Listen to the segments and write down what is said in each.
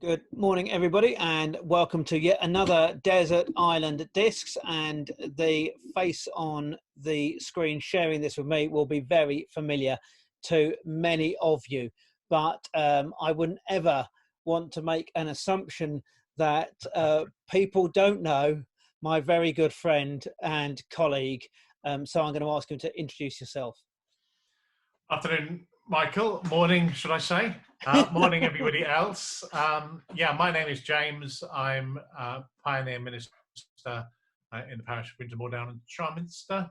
Good morning, everybody, and welcome to yet another Desert Island Discs. And the face on the screen sharing this with me will be very familiar to many of you. But I wouldn't ever want to make an assumption that people don't know my very good friend and colleague. So I'm going to ask him to introduce yourself. Afternoon, Michael. Morning, should I say? Morning, everybody else. Yeah, my name is James. I'm Pioneer Minister in the parish of Wintermore Down and Charminster.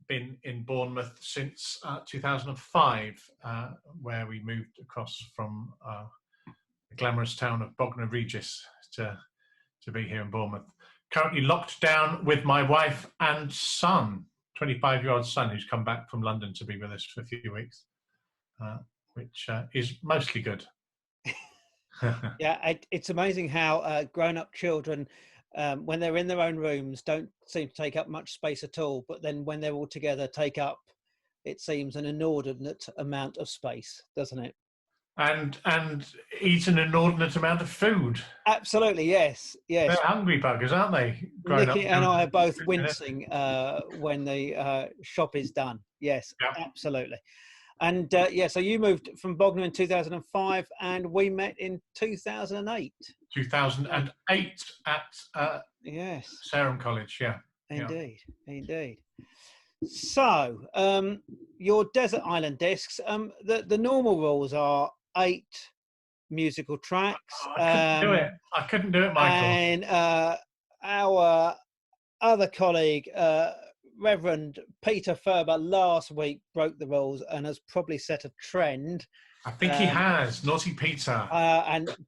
Been in Bournemouth since 2005, where we moved across from the glamorous town of Bognor Regis to be here in Bournemouth. Currently locked down with my wife and son, 25-year-old son, who's come back from London to be with us for a few weeks, which is mostly good. Yeah, it's amazing how grown-up children, when they're in their own rooms, don't seem to take up much space at all. But then when they're all together, take up, it seems, an inordinate amount of space, doesn't it? And eat an inordinate amount of food. Absolutely, yes, yes. They're hungry buggers, aren't they? Nikki and I are both wincing when the shop is done. Yes, yeah. Absolutely. And yeah, so you moved from Bognor in 2005, and we met in 2008. 2008 at yes, Sarum College. Yeah. Indeed, indeed. So, your Desert Island Discs, the normal rules are 8 musical tracks. I couldn't do it, Michael. And our other colleague, Reverend Peter Ferber, last week broke the rules and has probably set a trend. I think he has, naughty Peter.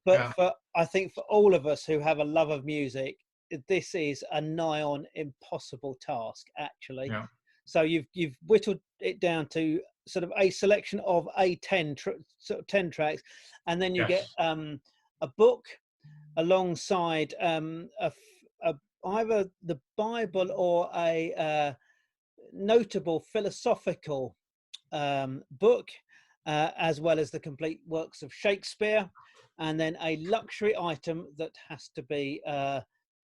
But I think for all of us who have a love of music, this is a nigh on impossible task, actually. Yeah. So you've whittled it down to sort of a selection of 10 tracks, and then you get a book alongside either the Bible or a notable philosophical book, as well as the complete works of Shakespeare, and then a luxury item that has to be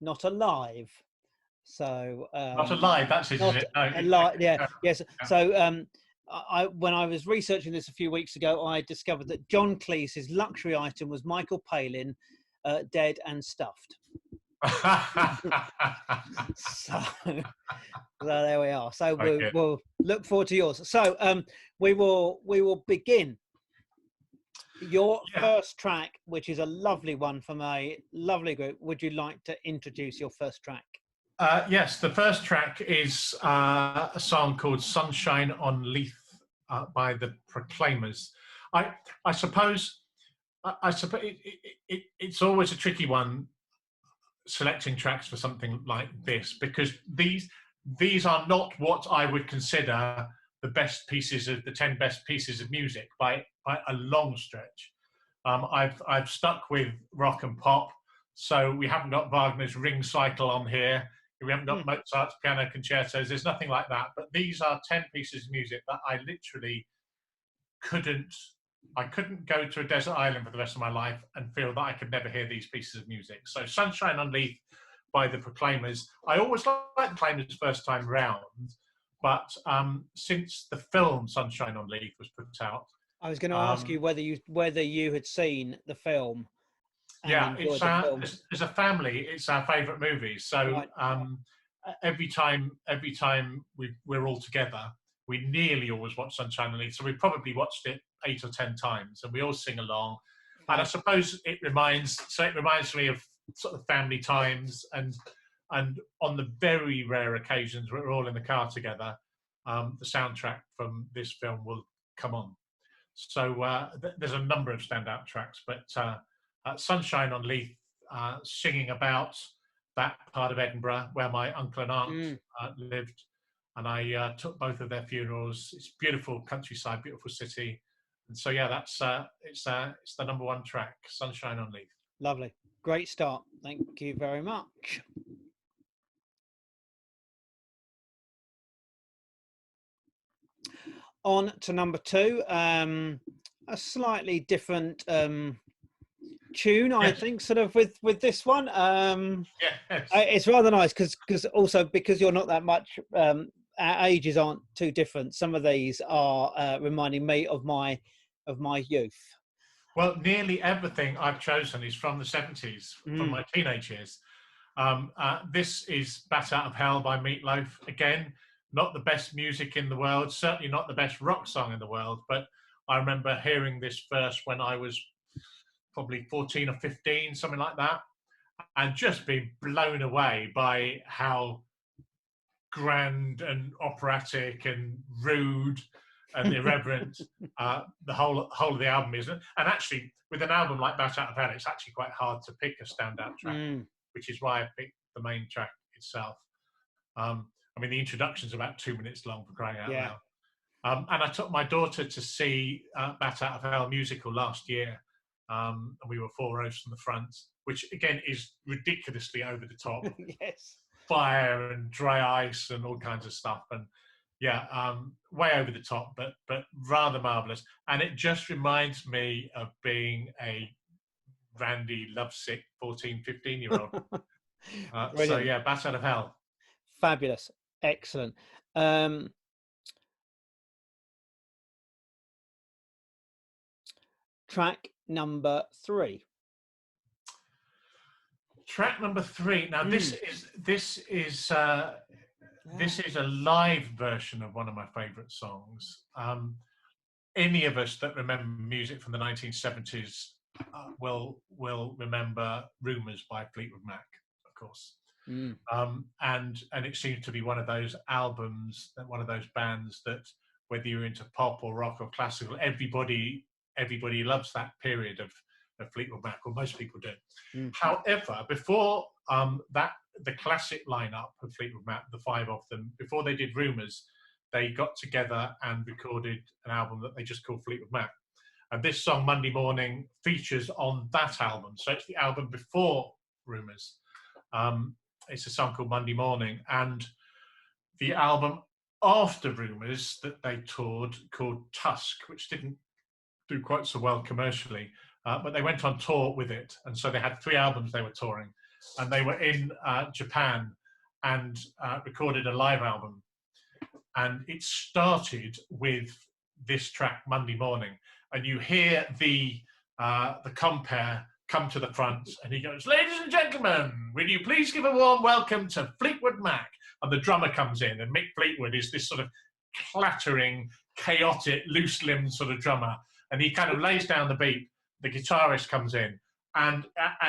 not alive. So not alive. That's it. Not alive. Yeah. Yes. So when I was researching this a few weeks ago, I discovered that John Cleese's luxury item was Michael Palin, dead and stuffed. so there we are. So we'll look forward to yours. So we will begin. Your first track, which is a lovely one from a lovely group. Would you like to introduce your first track? Yes, the first track is a song called "Sunshine on Leith" by the Proclaimers. I suppose it's always a tricky one selecting tracks for something like this, because these are not what I would consider the best pieces of the 10 best pieces of music by a long stretch. I've stuck with rock and pop, so we haven't got Wagner's Ring Cycle on here. We haven't got Mozart's piano concertos. There's nothing like that. But these are 10 pieces of music that I literally couldn't go to a desert island for the rest of my life and feel that I could never hear these pieces of music. So Sunshine on Leith by the Proclaimers. I always liked the Proclaimers first time round, but since the film Sunshine on Leith was put out, I was going to ask you whether you had seen the film. Yeah, as a family, it's our favourite movie. So every time we're all together, we nearly always watch Sunshine on Leith. So we probably watched it 8 or 10 times, and we all sing along. And I suppose it reminds me of sort of family times, and on the very rare occasions we're all in the car together, the soundtrack from this film will come on. So there's a number of standout tracks, but Sunshine on Leith, singing about that part of Edinburgh where my uncle and aunt lived, and I took both of their funerals. It's beautiful countryside, beautiful city, and so that's it's the number 1 track, Sunshine on Leith. Lovely, great start. Thank you very much. On to number 2, a slightly different tune, I think, sort of with this one. Yes. It's rather nice because you're not that much. Our ages aren't too different. Some of these are reminding me of my youth. Well, nearly everything I've chosen is from the 70s, from my teenage years. This is Bat Out of Hell by Meat Loaf. Again, not the best music in the world, certainly not the best rock song in the world, but I remember hearing this first when I was probably 14 or 15, something like that, and just being blown away by how grand and operatic and rude and irreverent the whole of the album is. And actually, with an album like Bat Out of Hell, it's actually quite hard to pick a standout track, which is why I picked the main track itself. I mean, the introduction's about 2 minutes long, for crying out loud. And I took my daughter to see Bat Out of Hell musical last year, and we were 4 rows from the front, which again is ridiculously over the top. Yes. Fire and dry ice and all kinds of stuff, and way over the top, but rather marvelous. And it just reminds me of being a randy, lovesick 14, 15-year-old. So yeah, Bat Out of Hell. Fabulous, excellent. Track number 3. Track number 3. Now this is a live version of one of my favourite songs. Any of us that remember music from the 1970s will remember "Rumours" by Fleetwood Mac, of course. And it seems to be one of those albums, one of those bands that, whether you're into pop or rock or classical, everybody loves that period of Fleetwood Mac, or most people do. However, before the classic lineup of Fleetwood Mac, the 5 of them, before they did Rumours, they got together and recorded an album that they just called Fleetwood Mac. And this song, Monday Morning, features on that album. So it's the album before Rumours. It's a song called Monday Morning. And the album after Rumours that they toured, called Tusk, which didn't do quite so well commercially, but they went on tour with it. And so they had 3 albums they were touring. And they were in Japan and recorded a live album. And it started with this track, Monday Morning. And you hear the compere come to the front, and he goes, "Ladies and gentlemen, will you please give a warm welcome to Fleetwood Mac?" And the drummer comes in, and Mick Fleetwood is this sort of clattering, chaotic, loose-limbed sort of drummer. And he kind of lays down the beat. The guitarist comes in, and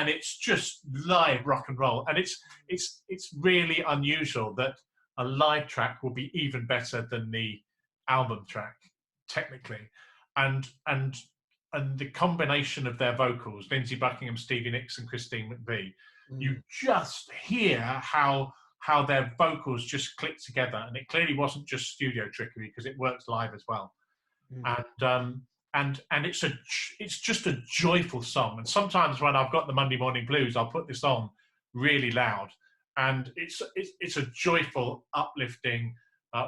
it's just live rock and roll. And it's really unusual that a live track will be even better than the album track, technically. And the combination of their vocals, Lindsey Buckingham, Stevie Nicks, and Christine McVie, you just hear how their vocals just click together. And it clearly wasn't just studio trickery, because it works live as well. And it's just a joyful song. And sometimes when I've got the Monday morning blues, I'll put this on really loud. And it's a joyful, uplifting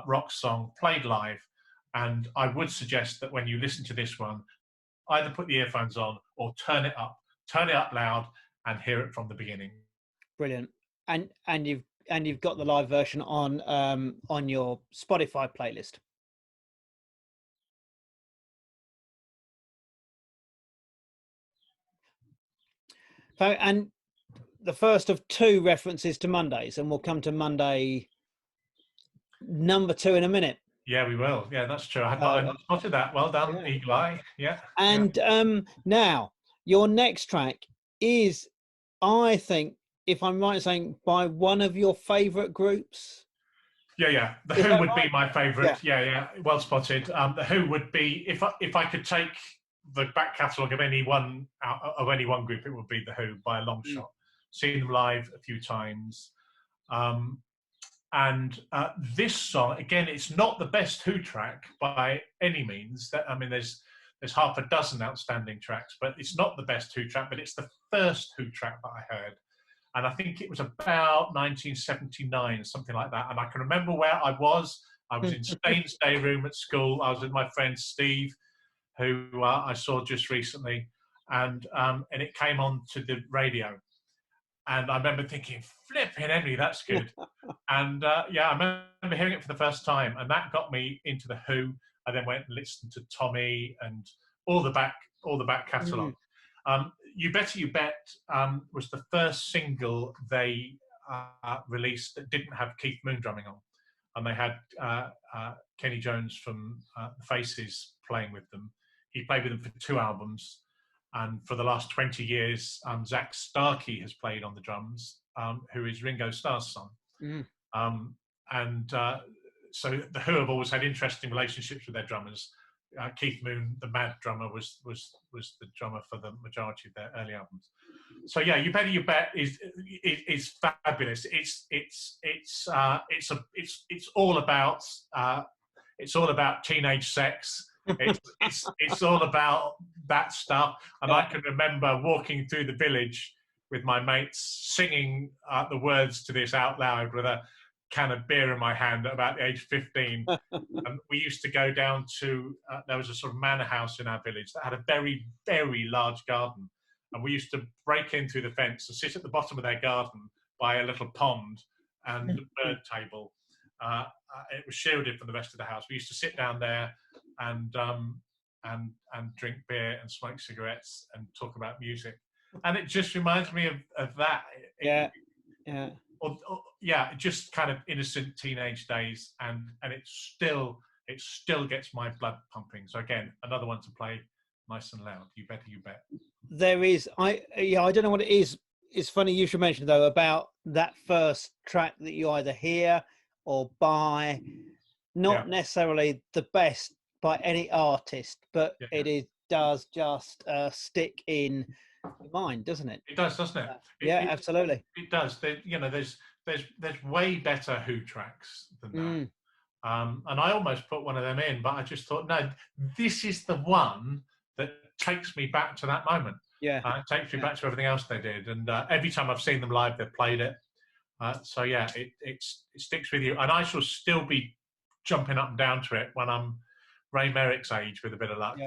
rock song played live. And I would suggest that when you listen to this one, either put the earphones on or turn it up loud and hear it from the beginning. Brilliant. And you've got the live version on your Spotify playlist. And the first of 2 references to Mondays, and we'll come to Monday number 2 in a minute. Yeah, we will. Yeah, that's true. I had not spotted that. Well done, Eagle Eye. Yeah. And now your next track is, I think, if I'm right in saying, by one of your favourite groups. Yeah. The Who would be my favourite. Yeah. Well spotted. The Who would be, if I could take the back catalogue of any one group, it would be the Who by a long shot. Seen them live a few times. And this song, again, it's not the best Who track by any means. There's half a dozen outstanding tracks, but it's not the best Who track, but it's the first Who track that I heard. And I think it was about 1979, something like that. And I can remember where I was. I was in Staines' day room at school. I was with my friend Steve, who I saw just recently. and it came on to the radio. And I remember thinking, flipping Henry, that's good. And yeah, I remember hearing it for the first time, and that got me into the Who. I then went and listened to Tommy and all the back catalogue. You Better You Bet was the first single they released that didn't have Keith Moon drumming on, and they had Kenny Jones from the Faces playing with them. He played with them for 2 albums, and for the last 20 years, Zach Starkey has played on the drums, who is Ringo Starr's son. So the Who have always had interesting relationships with their drummers. Keith Moon, the Mad drummer, was the drummer for the majority of their early albums. So yeah, You Better You Bet is fabulous. It's all about teenage sex. It's all about that stuff. And I can remember walking through the village with my mates, singing the words to this out loud with a can of beer in my hand at about the age of 15. And we used to go down to, there was a sort of manor house in our village that had a very, very large garden. And we used to break in through the fence and sit at the bottom of their garden by a little pond and a bird table. It was shielded from the rest of the house. We used to sit down there and drink beer and smoke cigarettes and talk about music. And it just reminds me of that. Just kind of innocent teenage days, and it still gets my blood pumping. So again, another one to play nice and loud. You Better You Bet. There is, I don't know what it is. It's funny you should mention though about that first track that you either hear or buy, not necessarily the best by any artist, but it does just stick in your mind, doesn't it? It does, doesn't it? Absolutely. It does. There's way better Who tracks than that. And I almost put one of them in, but I just thought, no, this is the one that takes me back to that moment. It takes me back to everything else they did. And every time I've seen them live, they've played it. So yeah, it sticks with you. And I shall still be jumping up and down to it when I'm Ray Merrick's age with a bit of luck.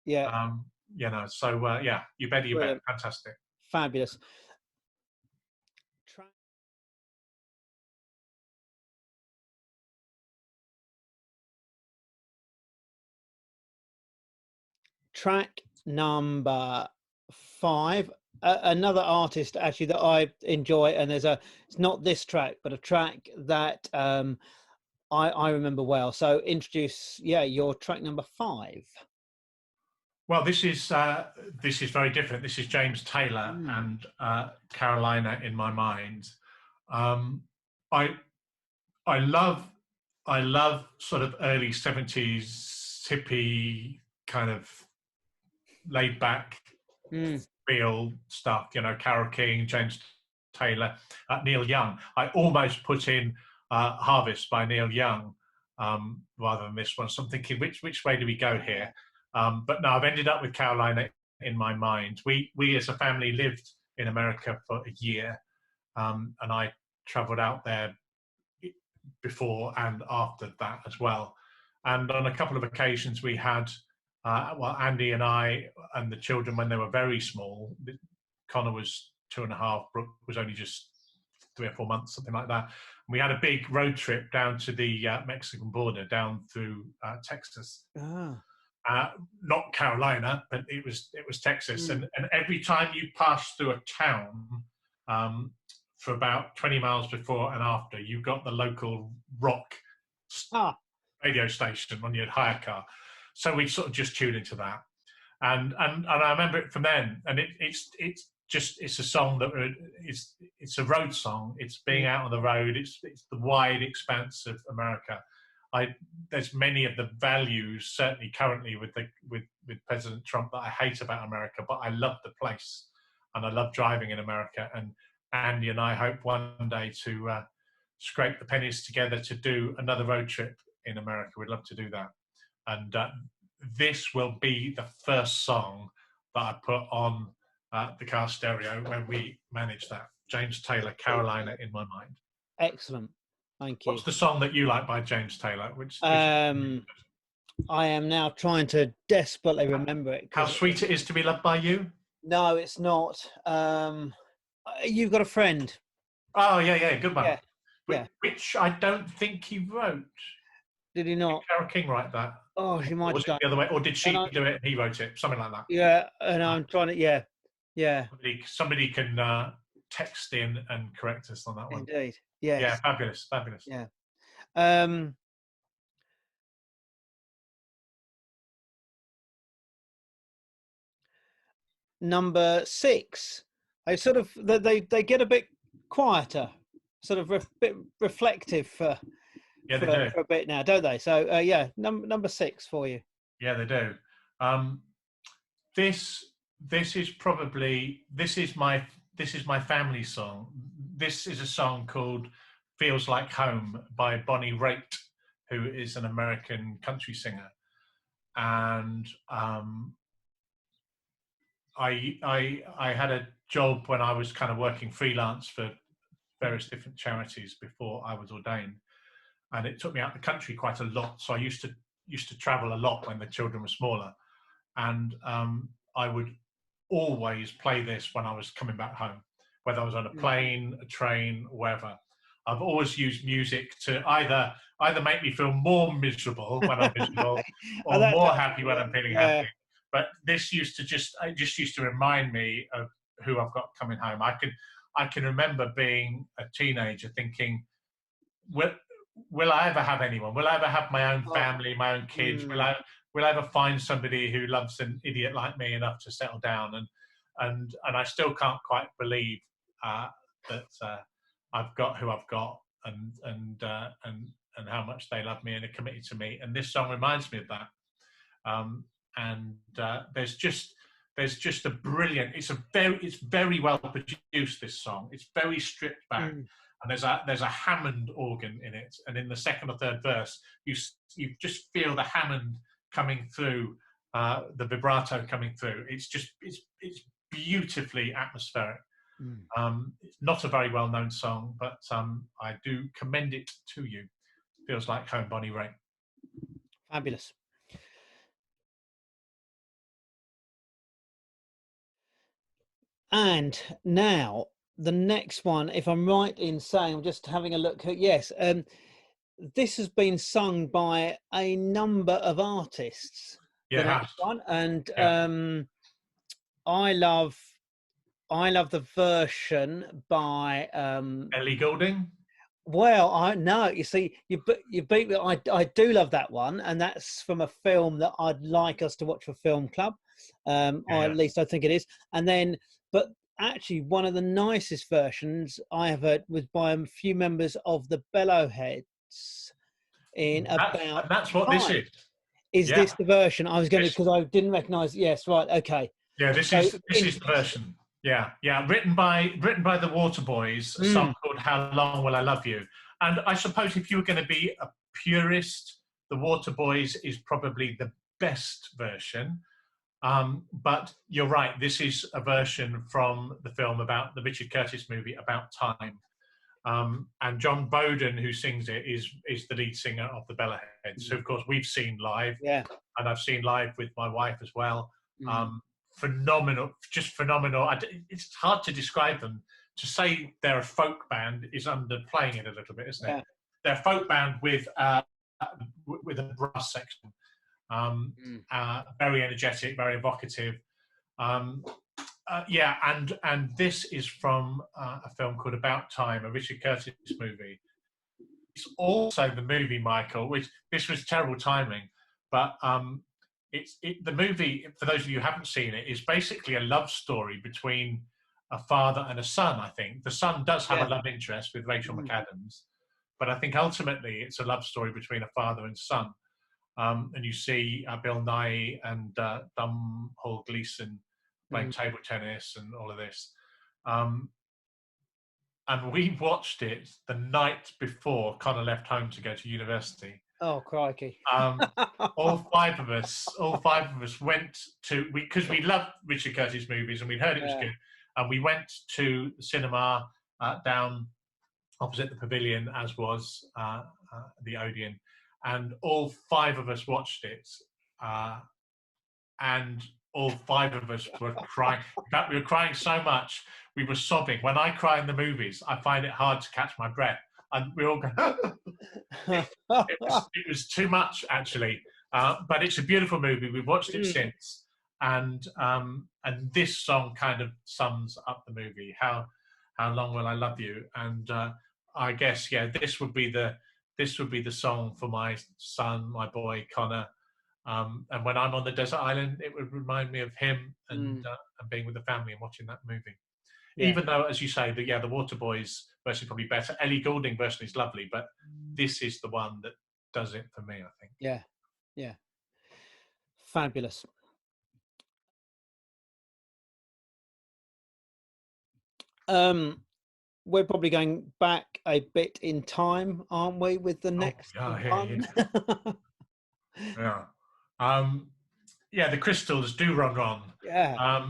You Better You Bet. Fantastic. Fabulous. Track number 5, another artist actually that I enjoy, and it's not this track, but a track that I remember well. So introduce your track number 5. Well, this is very different. This is James Taylor and Carolina in My Mind. I love sort of early 70s hippie kind of laid back feel stuff, Carole King, James Taylor, Neil Young. I almost put in Harvest by Neil Young rather than this one. So I'm thinking, which way do we go here? But no, I've ended up with Carolina in My Mind. We as a family lived in America for a year, and I travelled out there before and after that as well. And on a couple of occasions we had, Andy and I and the children, when they were very small, Connor was 2.5, Brooke was only just 3 or 4 months, something like that. And we had a big road trip down to the Mexican border, down through Texas. Not Carolina, but it was Texas. And every time you pass through a town, for about 20 miles before and after, you got the local rock radio station on your hire car. So we sort of just tuned into that, and I remember it from then. And it's a song that it's a road song. It's being out on the road. It's the wide expanse of America. There's many of the values certainly currently with President Trump that I hate about America, but I love the place and I love driving in America. And Andy and I hope one day to scrape the pennies together to do another road trip in America. We'd love to do that. And this will be the first song that I put on the car stereo when we manage that. James Taylor, Carolina in My Mind. Excellent. Thank you. What's the song that you like by James Taylor? Which I am now trying to desperately remember it. How Sweet It Is to Be Loved by You? No, it's not. You've got a friend. Oh yeah, good one. Yeah, yeah. Which I don't think he wrote. Did he not? Did Carole King write that? Oh, she might Or was have it done. the other way? Or did she do it and he wrote it? Something like that. Yeah, and I'm trying to. Yeah. Somebody can text in and correct us on that one. Indeed. Yes. Yeah, fabulous. Yeah. Number 6. They get a bit quieter, sort of bit reflective for a bit now, don't they? So yeah, number 6 for you. Yeah, they do. This is my family song. This is a song called "Feels Like Home" by Bonnie Raitt, who is an American country singer, and I had a job when I was kind of working freelance for various different charities before I was ordained, and it took me out the country quite a lot. So I used to travel a lot when the children were smaller, and I would always play this when I was coming back home, whether I was on a plane, a train, wherever. I've always used music to either make me feel more miserable when I'm miserable, or more happy when I'm feeling happy. But this used to remind me of who I've got coming home. I can remember being a teenager thinking, will I ever have anyone? Will I ever have my own family, my own kids? Will I ever find somebody who loves an idiot like me enough to settle down? And I still can't quite believe that I've got who I've got, and how much they love me and are committed to me. And this song reminds me of that. There's just a brilliant. It's very well produced. This song. It's very stripped back. And there's a Hammond organ in it, and in the second or third verse, you just feel the Hammond coming through, the vibrato coming through. It's beautifully atmospheric. It's not a very well known song, but I do commend it to you. Feels Like Home, Bonnie Raitt. Fabulous. And now the next one, if I'm right in saying, I'm just having a look at, yes, this has been sung by a number of artists. Yeah, the next one, and I love the version by Ellie Goulding. Well, I know. You see, you beat me. I do love that one, and that's from a film that I'd like us to watch for Film Club, or at least I think it is. And then, but actually, one of the nicest versions I have heard was by a few members of the Bellowheads. That's what this is. Is this the version I was going to? Because I didn't recognise. Yes, right. Okay. Yeah, this is the version. Yeah, written by the Waterboys, a song called "How Long Will I Love You." And I suppose if you were going to be a purist, the Waterboys is probably the best version. But you're right, this is a version from the film about the Richard Curtis movie About Time. And John Bowden, who sings it, is the lead singer of the Bellowheads, who of course we've seen live. Yeah. And I've seen live with my wife as well. Phenomenal, just phenomenal. It's hard to describe them. To say they're a folk band is underplaying it a little bit, isn't it? Yeah. They're a folk band with a brass section. Very energetic, very evocative. And this is from a film called About Time, a Richard Curtis movie. It's also the movie, Michael, which this was terrible timing, but the movie, for those of you who haven't seen it, is basically a love story between a father and a son, I think. The son does have a love interest with Rachel McAdams, but I think ultimately it's a love story between a father and son. And you see Bill Nighy and Domhnall Gleeson playing table tennis and all of this. And we watched it the night before Connor left home to go to university. Oh, crikey. All five of us went to, because we loved Richard Curtis movies and we'd heard it was good. And we went to the cinema down opposite the Pavilion, as was the Odeon. And all five of us watched it. And all 5 of us were crying. In fact, we were crying so much we were sobbing. When I cry in the movies, I find it hard to catch my breath, and we all go. it was too much, actually. But it's a beautiful movie. We've watched it since, and this song kind of sums up the movie. How long will I love you? And I guess this would be the song for my son, my boy Connor. And when I'm on the desert island, it would remind me of him and being with the family and watching that movie. Yeah. Even though, as you say, the Waterboys version is probably better. Ellie Goulding version is lovely, but this is the one that does it for me, I think. Yeah. Fabulous. We're probably going back a bit in time, aren't we, with the next one? The Crystals, Do Ron Ron. Yeah.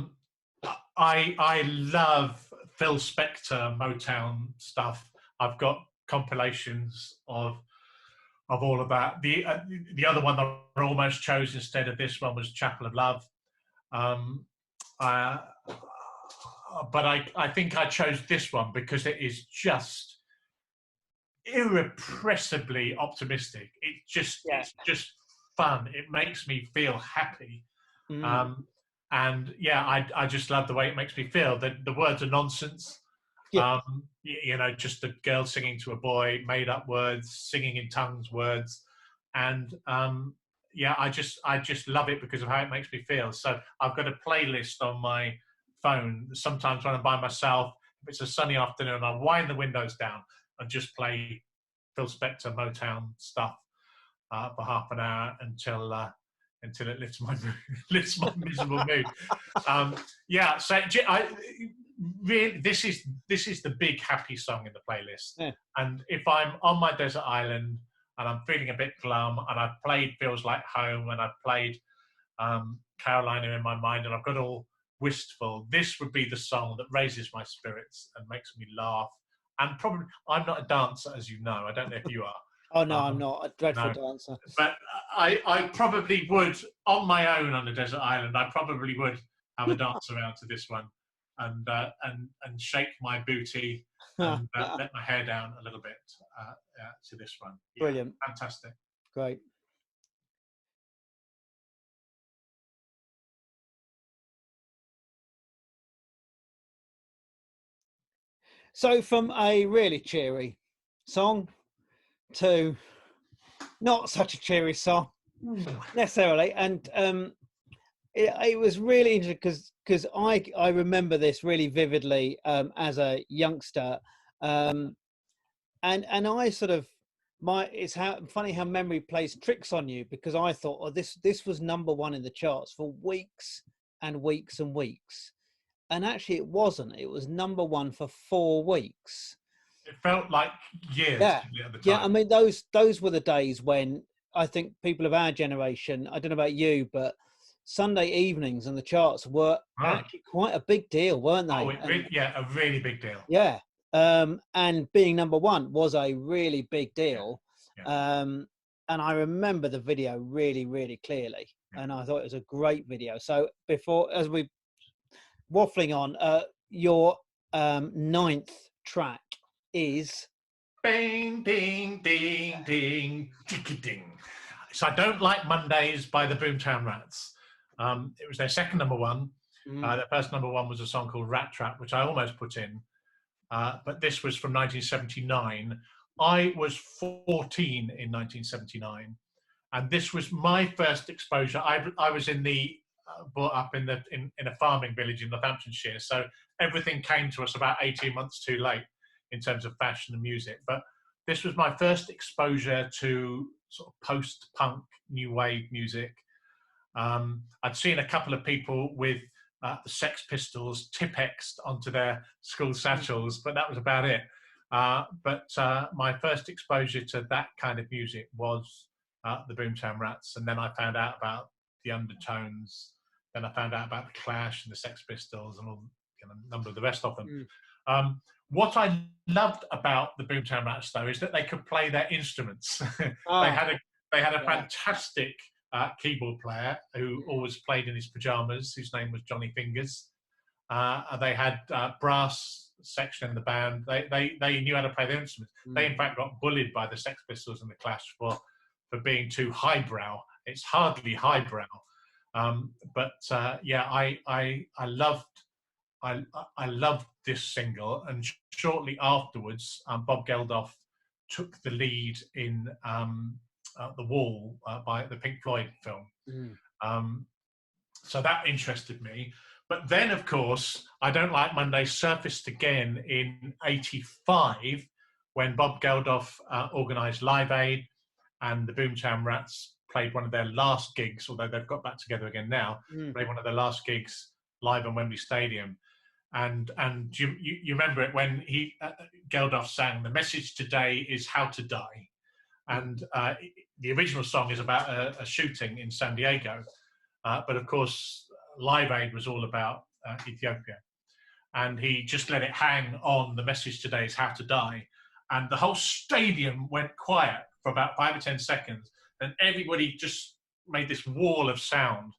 I love Phil Spector Motown stuff. I've got compilations of all of that. The other one that I almost chose instead of this one was Chapel of Love. But I think I chose this one because it is just irrepressibly optimistic. It's just fun. It makes me feel happy. And I just love the way it makes me feel. The words are nonsense. Just a girl singing to a boy, made up words, singing in tongues words. And I just love it because of how it makes me feel. So I've got a playlist on my phone. Sometimes when I'm by myself, if it's a sunny afternoon, I wind the windows down and just play Phil Spector Motown stuff for half an hour until it lifts my miserable mood. This is the big happy song in the playlist. Yeah. And if I'm on my desert island and I'm feeling a bit glum, and I've played Feels Like Home, and I've played Carolina in my mind, and I've got all wistful, this would be the song that raises my spirits and makes me laugh. And probably, I'm not a dancer, as you know. I don't know if you are. Oh, no, I'm not. A dreadful dancer. But I probably would, on my own on a desert island, I probably would have a dance around to this one and shake my booty and let my hair down a little bit to this one. Yeah, brilliant. Fantastic. Great. So from a really cheery song to not such a cheery song necessarily, and it was really interesting because I remember this really vividly as a youngster, and I sort of funny how memory plays tricks on you, because I thought, this was number one in the charts for weeks and weeks and weeks, and actually it wasn't. It was number one for 4 weeks. It felt like years at the time. Yeah, I mean, those were the days when I think people of our generation, I don't know about you, but Sunday evenings and the charts were actually quite a big deal, weren't they? Oh, a really big deal. Yeah, and being number one was a really big deal. Yeah. And I remember the video really, really clearly, and I thought it was a great video. So as we waffling on, your 9th track is Bing, ding, ding, ding, ding, ding. So I Don't Like Mondays by the Boomtown Rats. It was their second number one. Their first number one was a song called Rat Trap, which I almost put in. But this was from 1979. I was 14 in 1979. And this was my first exposure. I was brought up in a farming village in Northamptonshire. So everything came to us about 18 months too late in terms of fashion and music. But this was my first exposure to sort of post-punk new wave music. I'd seen a couple of people with the Sex Pistols Tipp-Ex'd onto their school satchels, but that was about it. But my first exposure to that kind of music was the Boomtown Rats, and then I found out about the Undertones. Then I found out about the Clash and the Sex Pistols and a number of the rest of them. What I loved about the Boomtown Rats, though, is that they could play their instruments. They had a fantastic keyboard player who always played in his pajamas, whose name was Johnny Fingers. They had brass section in the band. They knew how to play the instruments. They in fact got bullied by the Sex Pistols and the Clash for being too highbrow. It's hardly highbrow, but yeah, I loved this single, and shortly afterwards, Bob Geldof took the lead in The Wall by the Pink Floyd film. So that interested me. But then, of course, I Don't Like Monday surfaced again in '85 when Bob Geldof organised Live Aid, and the Boomtown Rats played one of their last gigs, although they've got back together again now, played one of their last gigs live on Wembley Stadium. And you remember it when Geldof sang, "The message today is how to die." And the original song is about a shooting in San Diego. But of course, Live Aid was all about Ethiopia. And he just let it hang on, "The message today is how to die." And the whole stadium went quiet for about 5 or 10 seconds. And everybody just made this wall of sound.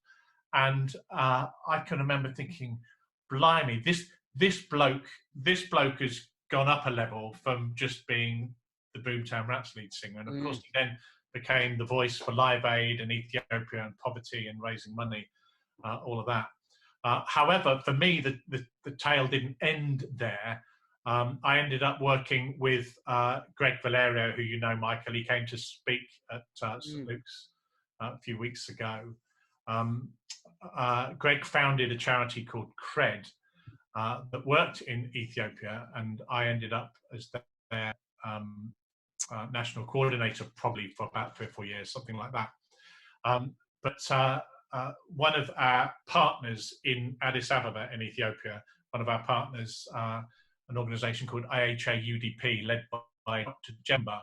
And I can remember thinking, blimey, this bloke has gone up a level from just being the Boomtown Rats lead singer. And of course, he then became the voice for Live Aid and Ethiopia and poverty and raising money, all of that. However, for me, the tale didn't end there. I ended up working with Greg Valerio, who you know, Michael. He came to speak at St. Luke's a few weeks ago. Greg founded a charity called CRED that worked in Ethiopia, and I ended up as their national coordinator probably for about 3 or 4 years, something like that. But one of our partners in Addis Ababa in Ethiopia, one of our partners, an organisation called IHA UDP, led by Dr. Jemba,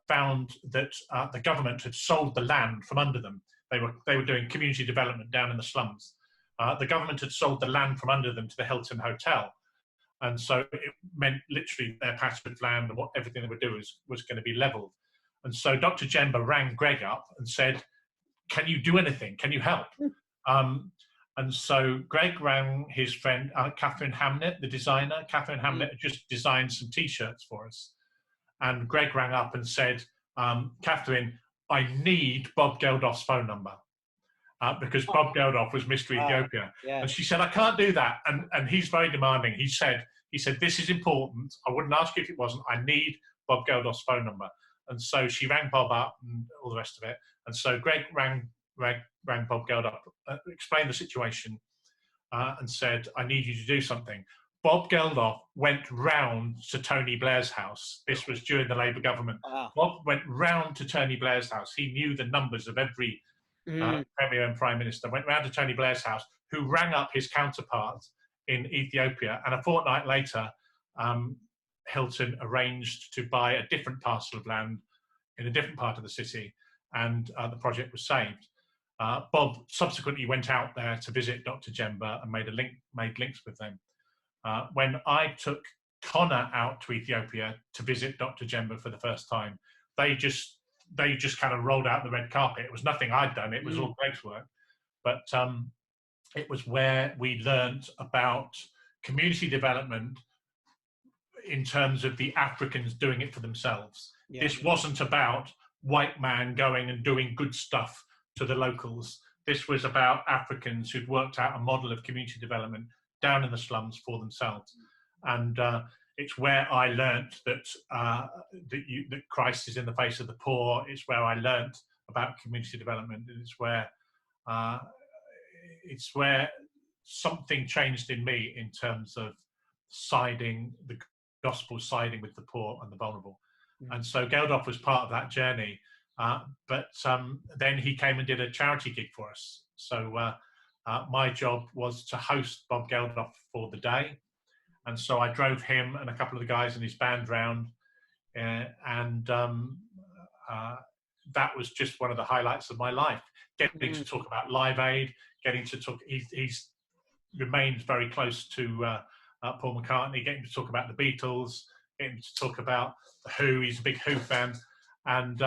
found that the government had sold the land from under them. They were doing community development down in the slums. The government had sold the land from under them to the Hilton Hotel. And so it meant literally their patch of land and everything they would do was going to be leveled. And so Dr. Jemba rang Greg up and said, "Can you do anything? Can you help?" And so Greg rang his friend, Catherine Hamnett, the designer. Catherine Hamnett had just designed some T-shirts for us. And Greg rang up and said, "Catherine, I need Bob Geldof's phone number." Because Bob Geldof was Mr. Ethiopia. Yeah. And she said, "I can't do that." And he's very demanding. He said, "This is important. I wouldn't ask you if it wasn't. I need Bob Geldof's phone number." And so she rang Bob up and all the rest of it. And so Greg rang Bob Geldof, explained the situation, and said, "I need you to do something." Bob Geldof went round to Tony Blair's house. This was during the Labour government. Bob went round to Tony Blair's house. He knew the numbers of every Premier and Prime Minister, went round to Tony Blair's house, who rang up his counterpart in Ethiopia. And a fortnight later, Hilton arranged to buy a different parcel of land in a different part of the city, and the project was saved. Bob subsequently went out there to visit Dr. Jemba and made links with them. When I took Connor out to Ethiopia to visit Dr. Jemba for the first time, they just kind of rolled out the red carpet. It was nothing I'd done. It was all Greg's work. But it was where we learned about community development in terms of the Africans doing it for themselves. Yeah. This wasn't about white man going and doing good stuff to the locals. This was about Africans who'd worked out a model of community development down in the slums for themselves. And it's where I learnt that Christ is in the face of the poor. It's where I learnt about community development. And it's where something changed in me in terms of the gospel siding with the poor and the vulnerable. And so Geldof was part of that journey. But then he came and did a charity gig for us. So my job was to host Bob Geldof for the day. And so I drove him and a couple of the guys in his band round. And that was just one of the highlights of my life. Getting to talk about Live Aid, getting to talk, he's remained very close to Paul McCartney, getting to talk about the Beatles, getting to talk about the Who. He's a big Who fan. And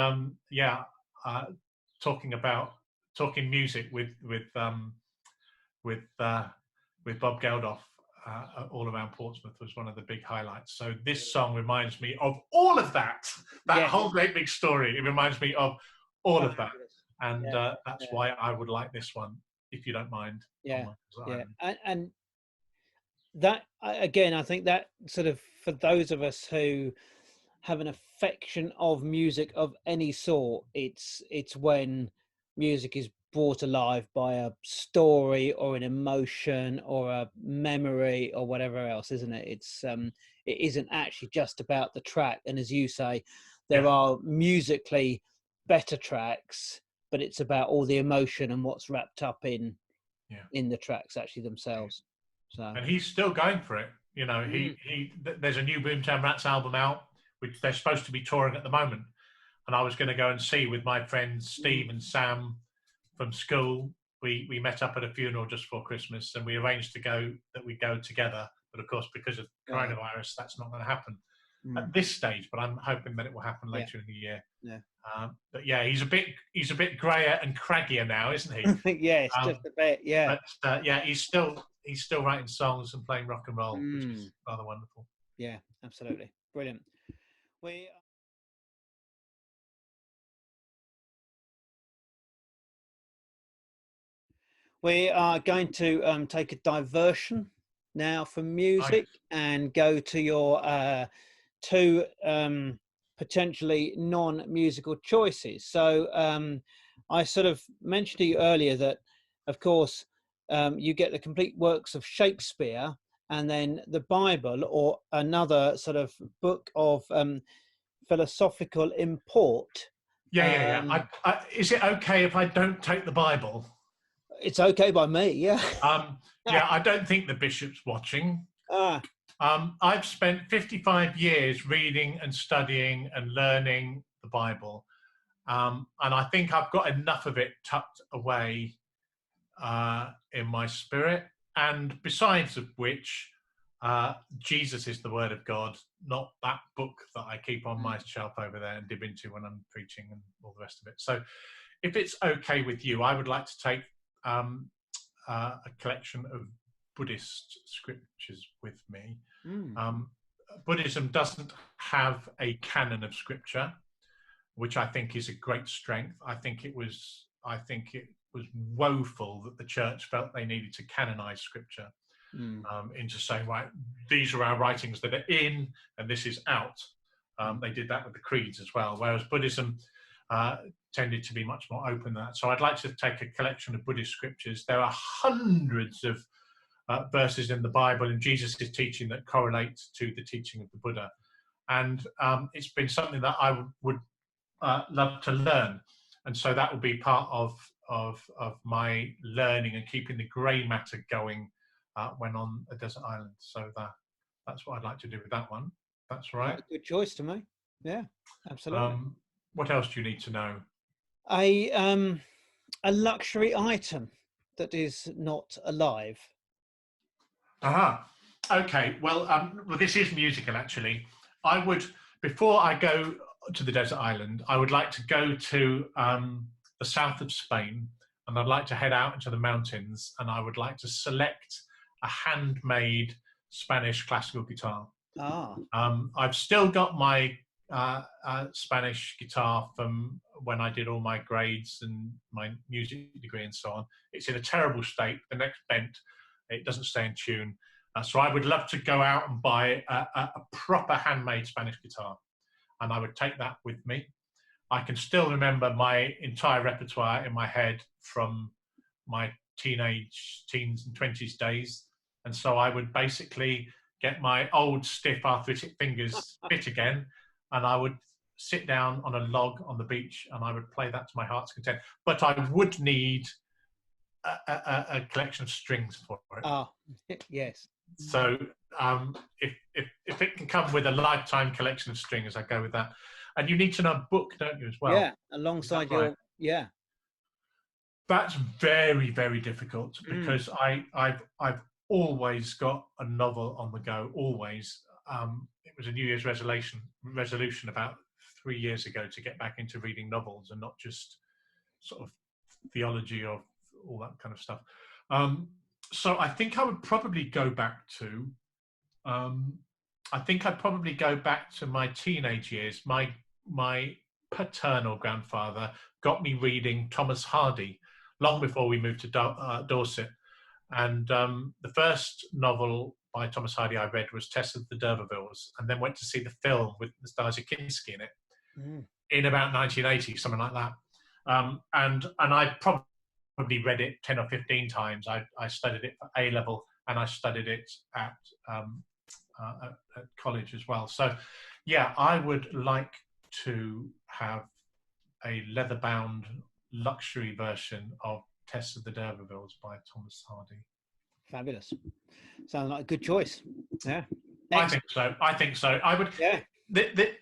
talking about talking music with Bob Geldof all around Portsmouth was one of the big highlights. So this song reminds me of all of that. That whole great big story. It reminds me of all of that, and that's why I would like this one, if you don't mind. Yeah, and that again, I think that sort of, for those of us who have an affection of music of any sort, it's when music is brought alive by a story or an emotion or a memory or whatever else, isn't it? It's it isn't actually just about the track, and as you say, there are musically better tracks, but it's about all the emotion and what's wrapped up in the tracks actually themselves. So, and he's still going for it. You know, there's a new Boomtown Rats album out, which they're supposed to be touring at the moment, and I was going to go and see with my friends Steve and Sam from school. We met up at a funeral just before Christmas, and we arranged we go together. But of course, because of coronavirus, that's not going to happen at this stage. But I'm hoping that it will happen later in the year. Yeah. But yeah, he's a bit grayer and craggier now, isn't he? Yes, just a bit. Yeah. But yeah, he's still writing songs and playing rock and roll, which is rather wonderful. Yeah, absolutely brilliant. We are going to take a diversion now from music and go to your two potentially non-musical choices. So I sort of mentioned to you earlier that, of course, you get the complete works of Shakespeare and then the Bible or another sort of book of philosophical import. Yeah. Is it okay if I don't take the Bible? It's okay by me, yeah. I don't think the bishop's watching. I've spent 55 years reading and studying and learning the Bible. And I think I've got enough of it tucked away in my spirit. And besides of which, Jesus is the word of God, not that book that I keep on my shelf over there and dip into when I'm preaching and all the rest of it. So if it's okay with you, I would like to take a collection of Buddhist scriptures with me. Buddhism doesn't have a canon of scripture, which I think is a great strength. I think it was woeful that the church felt they needed to canonize scripture into saying, right, these are our writings that are in and this is out. They did that with the creeds as well, whereas Buddhism tended to be much more open than that. So I'd like to take a collection of Buddhist scriptures. There are hundreds of verses in the Bible and Jesus' teaching that correlate to the teaching of the Buddha. And it's been something that I would love to learn. And so that will be part of my learning and keeping the grey matter going when on a desert island. So that's what I'd like to do with that one. That's all right. Good choice to me. Yeah, absolutely. What else do you need to know? A luxury item that is not alive. Okay. Well, this is musical actually. I would, before I go to the desert island, I would like to go to the south of Spain, and I'd like to head out into the mountains, and I would like to select a handmade Spanish classical guitar. I've still got my Spanish guitar from when I did all my grades and my music degree and so on. It's in a terrible state. The neck's bent. It doesn't stay in tune. So I would love to go out and buy a proper handmade Spanish guitar, and I would take that with me. I can still remember my entire repertoire in my head from my teens and 20s days. And so I would basically get my old stiff arthritic fingers fit again, and I would sit down on a log on the beach and I would play that to my heart's content. But I would need a collection of strings for it. Yes. So if it can come with a lifetime collection of strings, I go with that. And you need to know a book, don't you, as well? Yeah, alongside your yeah. That's very, very difficult because I've always got a novel on the go. Always. It was a New Year's resolution about 3 years ago to get back into reading novels and not just sort of theology of all that kind of stuff. So I think I would probably go back to. I think I'd probably go back to my teenage years. My paternal grandfather got me reading Thomas Hardy long before we moved to Dorset. And the first novel by Thomas Hardy I read was Tess of the D'Urbervilles, and then went to see the film with Nastasia Kinski in it in about 1980, something like that. And I probably read it 10 or 15 times. I studied it for A-level, and I studied it at college as well. So, yeah, I would like to have a leather-bound luxury version of Tess of the D'Urbervilles by Thomas Hardy. Fabulous. Sounds like a good choice. Yeah. Excellent. I think so. I would. Yeah.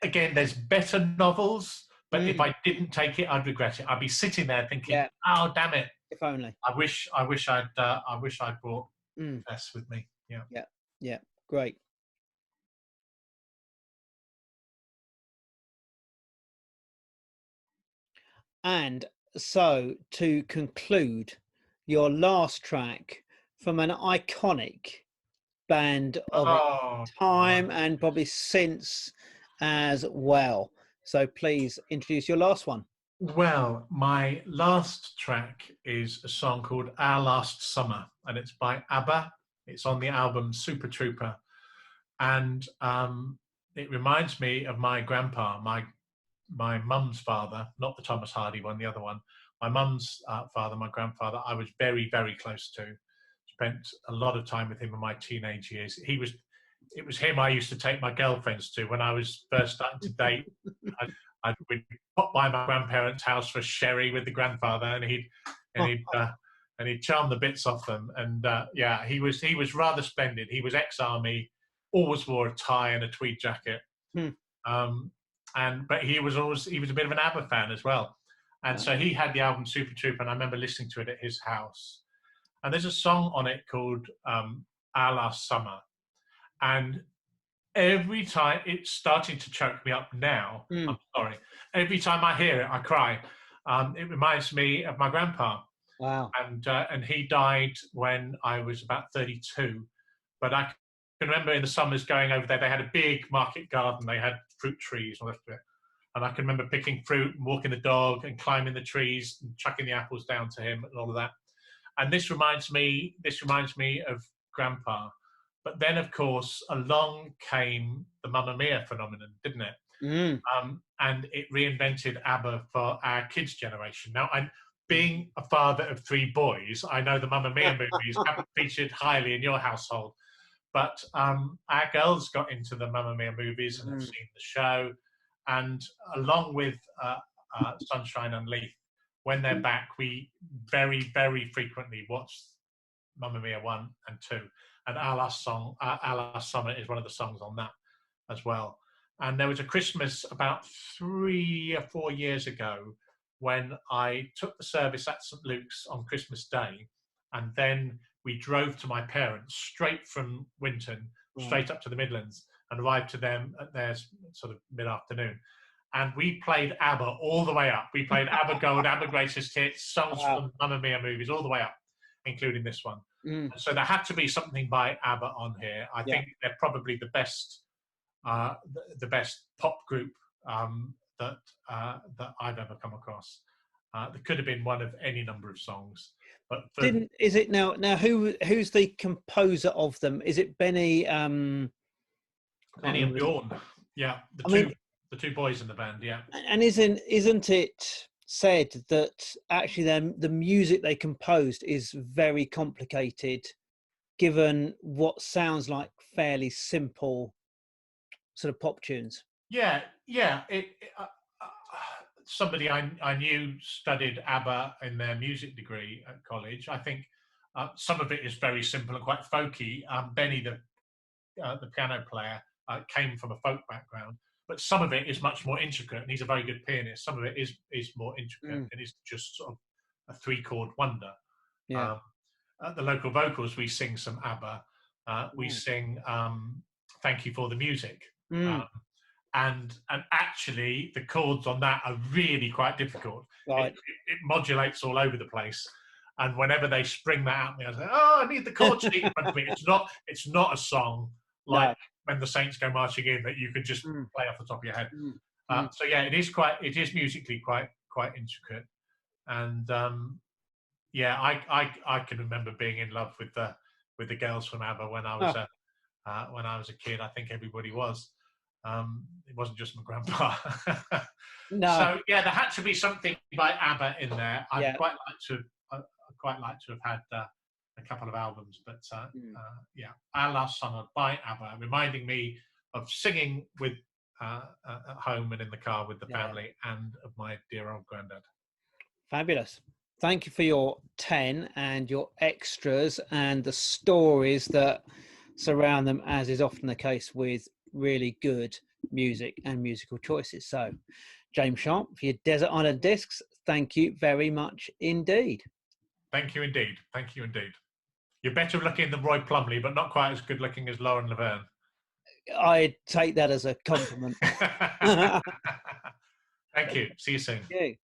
Again, there's better novels, but if I didn't take it, I'd regret it. I'd be sitting there thinking, "Oh, damn it! If only." I wish I'd brought Tess with me. Yeah. Yeah. Yeah. Great. And so, to conclude, your last track from an iconic band of time and probably since as well. So please introduce your last one. Well, my last track is a song called Our Last Summer, and it's by ABBA. It's on the album Super Trooper. And it reminds me of my grandpa, my mum's father, not the Thomas Hardy one, the other one. My mum's father, my grandfather, I was very, very close to. Spent a lot of time with him in my teenage years. It was him I used to take my girlfriends to when I was first starting to date. We'd pop by my grandparents' house for sherry with the grandfather, and he'd charm the bits off them. And yeah, he was rather splendid. He was ex-army, always wore a tie and a tweed jacket. But he was a bit of an ABBA fan as well. And so he had the album Super Trooper, and I remember listening to it at his house. And there's a song on it called Our Last Summer. And every time, it's starting to choke me up now. I'm sorry. Every time I hear it, I cry. It reminds me of my grandpa. Wow. And he died when I was about 32. But I can remember in the summers going over there, they had a big market garden. They had fruit trees and all that. And I can remember picking fruit and walking the dog and climbing the trees and chucking the apples down to him and all of that. And this reminds me of Grandpa. But then, of course, along came the Mamma Mia phenomenon, didn't it? And it reinvented ABBA for our kids' generation. Now, being a father of 3 boys, I know the Mamma Mia movies haven't featured highly in your household. But our girls got into the Mamma Mia movies and have seen the show. And along with Sunshine Unleashed, when they're back, we very, very frequently watch Mamma Mia 1 and 2. And Our Last Summer is one of the songs on that as well. And there was a Christmas about 3 or 4 years ago when I took the service at St. Luke's on Christmas Day, and then we drove to my parents straight from Winton, straight up to the Midlands, and arrived to them at their sort of mid-afternoon. And we played ABBA all the way up. We played ABBA Gold, ABBA Greatest Hits, songs from Mamma Mia movies all the way up, including this one. So there had to be something by ABBA on here. I think they're probably the best pop group that I've ever come across. There could have been one of any number of songs. But is it now who's the composer of them? Is it Benny? Benny and Bjorn. Yeah, the two boys in the band. Yeah. And isn't it said that actually the music they composed is very complicated, given what sounds like fairly simple sort of pop tunes? Yeah. Somebody I knew studied ABBA in their music degree at college. I think some of it is very simple and quite folky. Benny, the piano player, came from a folk background, but some of it is much more intricate, and he's a very good pianist. Some of it is more intricate and is just sort of a 3-chord wonder. Yeah. At the local vocals, we sing some ABBA. We sing Thank You for the Music. and actually the chords on that are really quite difficult. Right. It modulates all over the place. And whenever they spring that at me, I say, "Oh, I need the chord sheet in front of me." It's not a song like When the Saints Go Marching In that you could just play off the top of your head. So yeah, it is musically quite intricate. And yeah, I can remember being in love with the girls from ABBA when I was a kid. I think everybody was. It wasn't just my grandpa. No. So yeah, there had to be something by ABBA in there. I'd quite like to have had a couple of albums, but yeah, Our Last Summer by ABBA, reminding me of singing with at home and in the car with the family, and of my dear old granddad. Fabulous. Thank you for your 10 and your extras and the stories that surround them, as is often the case with really good music and musical choices. So, James Sharp, for your Desert Island Discs, thank you very much indeed. Thank you indeed. Thank you indeed. You're better looking than Roy Plumley, but not quite as good looking as Lauren Laverne. I take that as a compliment. Thank you. See you soon. Thank you.